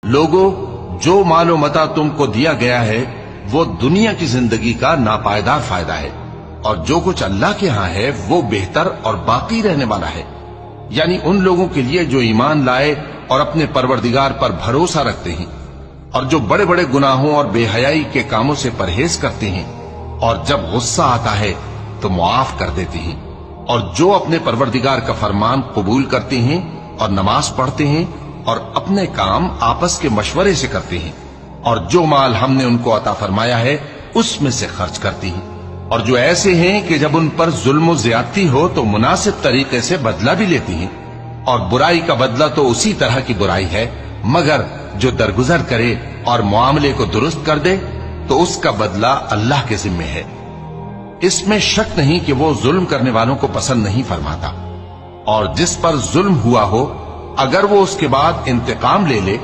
लोगो, जो मालो मता तुमको दिया गया है वो दुनिया की जिंदगी का नापायदार फायदा है, और जो कुछ अल्लाह के यहां है वो बेहतर और बाकी रहने वाला है। यानी उन लोगों के लिए जो ईमान लाए और अपने परवरदिगार पर भरोसा रखते हैं, और जो बड़े बड़े गुनाहों और बेहयाई के कामों से परहेज करते हैं, और जब गुस्सा आता है तो मुआफ कर देते हैं, और जो अपने परवरदिगार का फरमान कबूल करते हैं और नमाज पढ़ते हैं और अपने काम आपस के मशवरे से करते हैं, और जो माल हमने उनको अता फरमाया है उसमें से खर्च करती हैं, और जो ऐसे हैं कि जब उन पर जुल्म ज्यादती हो तो मुनासिब तरीके से बदला भी लेती हैं, और बुराई का बदला तो उसी तरह की बुराई है, मगर जो दरगुजर करे और मामले को दुरुस्त कर दे तो उसका बदला अल्लाह के जिम्मे है। इसमें शक नहीं कि वो जुल्म करने वालों को पसंद नहीं फरमाता, और जिस पर जुल्म हुआ हो अगर वो उसके बाद इंतकाम ले ले